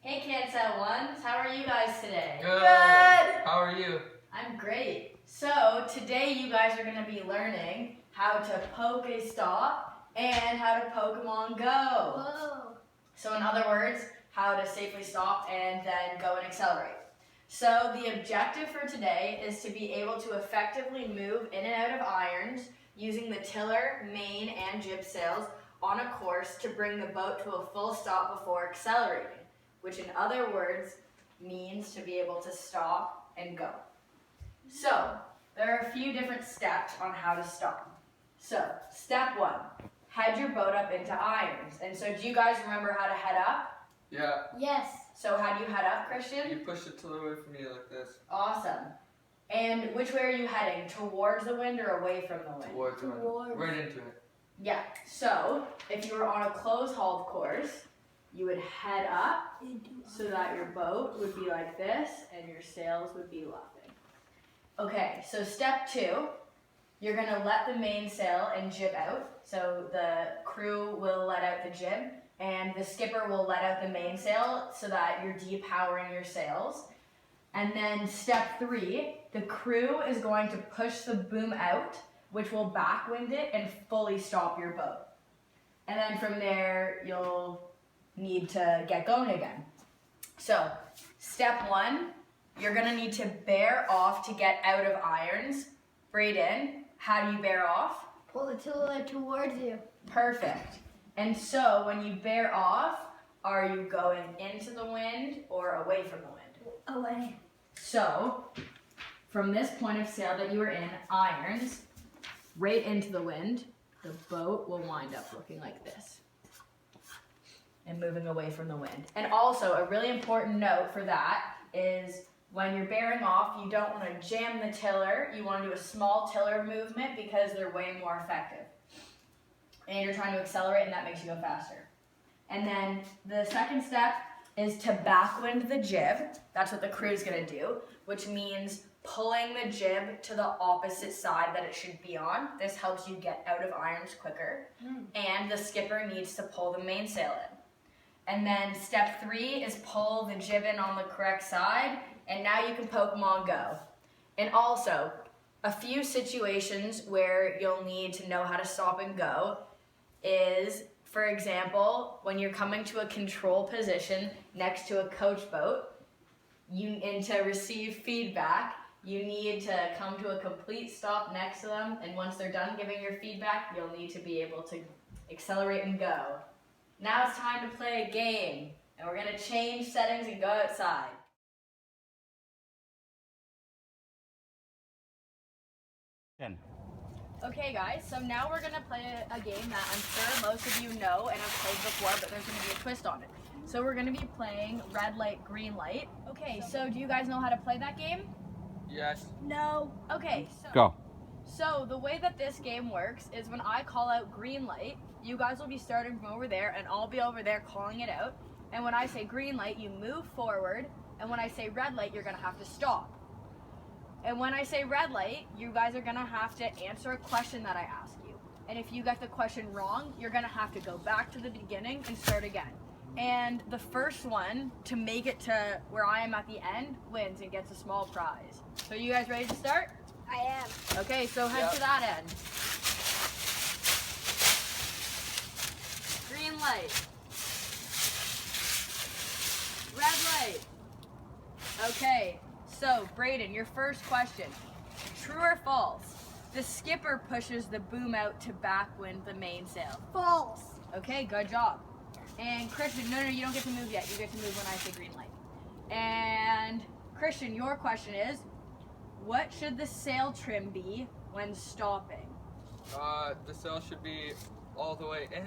Hey Cancel Ones, how are you guys today? Good! How are you? I'm great. So today you guys are going to be learning how to Pokestop and how to Pokemon Go. Whoa. So in other words, how to safely stop and then go and accelerate. So the objective for today is to be able to effectively move in and out of irons using the tiller, mane, and jib sails on a course to bring the boat to a full stop before accelerating, which in other words means to be able to stop and go. So there are a few different steps on how to stop. So step one, head your boat up into irons. And so do you guys remember how to head up? Yeah. Yes. So how do you head up, Christian? You push it away from you like this. Awesome. And which way are you heading? Towards the wind or away from the wind? Towards the wind. Towards. Right into it. Yeah. So if you were on a close hauled course, you would head up so that your boat would be like this and your sails would be luffing. Okay, so step two, you're going to let the mainsail and jib out. So the crew will let out the jib and the skipper will let out the mainsail so that you're depowering your sails. And then step three, the crew is going to push the boom out, which will backwind it and fully stop your boat. And then from there, you'll need to get going again. So step one, you're gonna need to bear off to get out of irons. Braden, how do you bear off? Pull the tiller towards you. Perfect. And so when you bear off, are you going into the wind or away from the wind? Away. So from this point of sail that you are in, irons, right into the wind, the boat will wind up looking like this and moving away from the wind. And also a really important note for that is when you're bearing off, you don't want to jam the tiller. You want to do a small tiller movement because they're way more effective. And you're trying to accelerate and that makes you go faster. And then the second step is to backwind the jib. That's what the crew is going to do, which means pulling the jib to the opposite side that it should be on. This helps you get out of irons quicker. And the skipper needs to pull the mainsail in. And then step three is pull the jib in on the correct side, and now you can Pokemon Go. And also, a few situations where you'll need to know how to stop and go is, for example, when you're coming to a control position next to a coach boat, and to receive feedback, you need to come to a complete stop next to them, and once they're done giving your feedback, you'll need to be able to accelerate and go. Now it's time to play a game, and we're going to change settings and go outside. Okay guys, so now we're going to play a game that I'm sure most of you know and have played before, but there's going to be a twist on it. So we're going to be playing red light, green light. Okay, so do you guys know how to play that game? Yes. No. Okay, Go. So the way that this game works is when I call out green light, you guys will be starting from over there and I'll be over there calling it out. And when I say green light, you move forward. And when I say red light, you're going to have to stop. And when I say red light, you guys are going to have to answer a question that I ask you. And if you get the question wrong, you're going to have to go back to the beginning and start again. And the first one to make it to where I am at the end wins and gets a small prize. So you guys ready to start? I am. Okay, so head to that end. Green light. Red light. Okay, so Braden, your first question. True or false? The skipper pushes the boom out to backwind the mainsail. False. Okay, good job. And Christian, no, you don't get to move yet. You get to move when I say green light. And Christian, your question is, what should the sail trim be when stopping? The sail should be all the way in.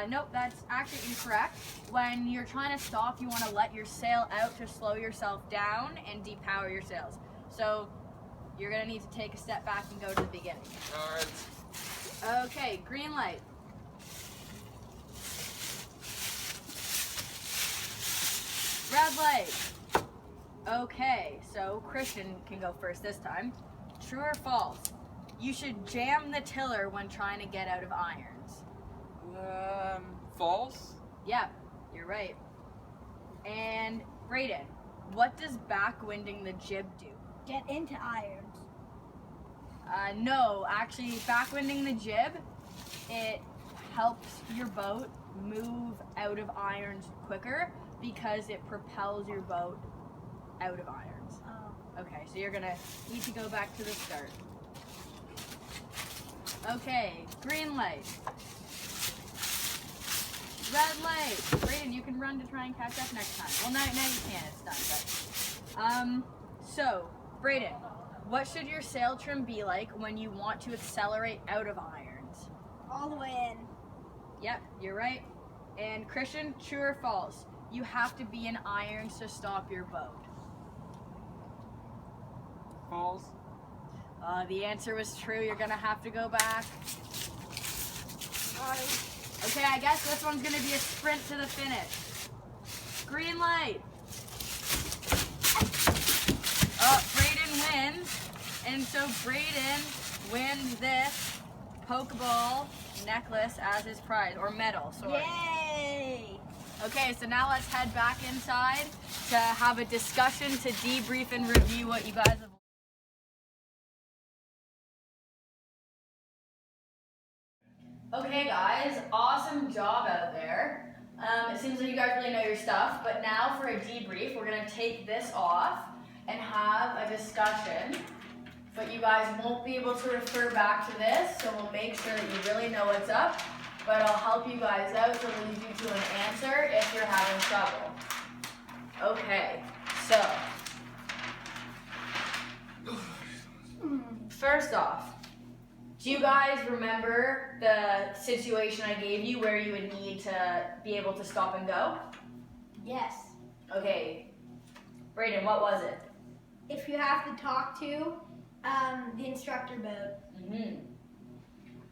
Nope, that's actually incorrect. When you're trying to stop, you want to let your sail out to slow yourself down and depower your sails. So you're going to need to take a step back and go to the beginning. Alright. Okay, green light. Red light. Okay, so Christian can go first this time. True or false? You should jam the tiller when trying to get out of irons. False? Yeah, you're right. And Brayden, what does backwinding the jib do? Get into irons. No, actually, backwinding the jib, it helps your boat move out of irons quicker because it propels your boat out of irons. Oh. Okay, so you're gonna need to go back to the start. Okay, green light. Red light. Brayden, you can run to try and catch up next time. Well, now you can. It's done. But so Brayden, what should your sail trim be like when you want to accelerate out of irons? All the way in. Yep, you're right. And Christian, true or false? You have to be in irons to stop your boat. False. The answer was true. You're gonna have to go back. Sorry. Okay, I guess this one's gonna be a sprint to the finish. Green light. Brayden wins. And so Brayden wins this Pokeball necklace as his prize, or medal, sorry. Yay! Okay, so now let's head back inside to have a discussion to debrief and review what you guys have. Okay guys, awesome job out there. It seems like you guys really know your stuff, but now for a debrief, we're gonna take this off and have a discussion. But you guys won't be able to refer back to this, so we'll make sure that you really know what's up. But I'll help you guys out to lead you to an answer if you're having trouble. Okay, so first off, do you guys remember the situation I gave you where you would need to be able to stop and go? Yes. Okay, Brayden, what was it? If you have to talk to the instructor boat.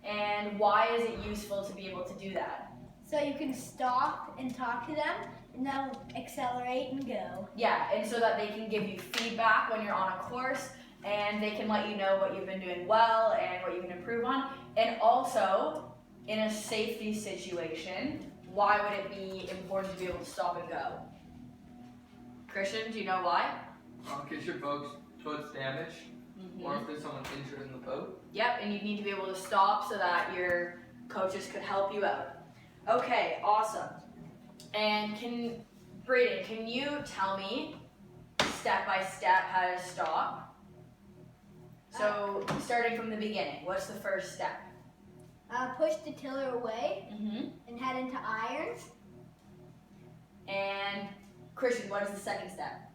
And why is it useful to be able to do that? So you can stop and talk to them, and they'll accelerate and go. Yeah, and so that they can give you feedback when you're on a course, and they can let you know what you've been doing well and what you can improve on. And also, in a safety situation, why would it be important to be able to stop and go? Christian, do you know why? In case your boat's damaged, or if there's someone injured in the boat. Yep, and you need to be able to stop so that your coaches could help you out. Okay, awesome. And Brayden, can you tell me step by step how to stop? So, starting from the beginning, what's the first step? Push the tiller away Mm-hmm. and head into irons. And Christian, what is the second step?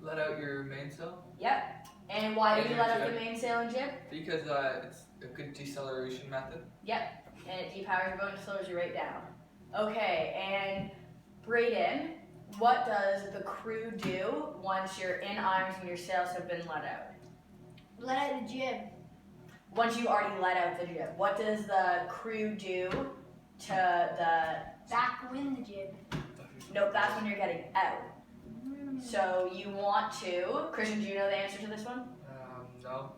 Let out your mainsail. Yep. And why do you And let your out the jib. mainsail and jib? Because it's a good deceleration method. Yep. And it depowers your boat and slows you right down. Okay, and Brayden, what does the crew do once you're in irons and your sails have been let out? Let out the jib. Once you already let out the jib, what does the crew do to the... Backwind the jib. Nope, that's when you're getting out. So you want to... Christian, do you know the answer to this one? No.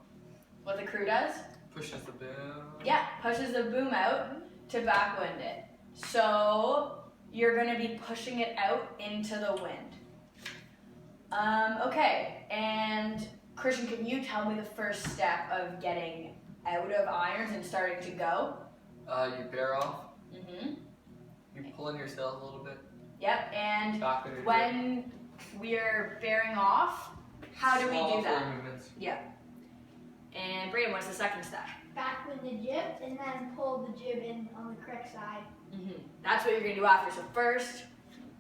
What the crew does? Pushes the boom. Yeah, pushes the boom out to backwind it. So you're going to be pushing it out into the wind. Okay, and Christian, can you tell me the first step of getting out of irons and starting to go? You bear off. Mm-hmm. You pull in your sails a little bit. Yep, and Back with your when we're bearing off, how do we Small do that? forward movements. Yeah. And Brayden, what's the second step? Backwind the jib and then pull the jib in on the correct side. Mm-hmm. That's what you're going to do after. So first,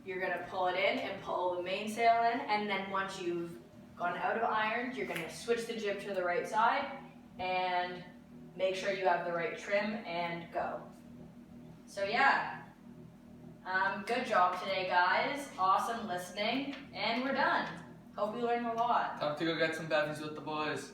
you're going to pull it in and pull the mainsail in, and then once you've gone out of irons, you're going to switch the jib to the right side and make sure you have the right trim and go. So yeah, good job today, guys. Awesome listening, and we're done. Hope you learned a lot. Time to go get some bevies with the boys.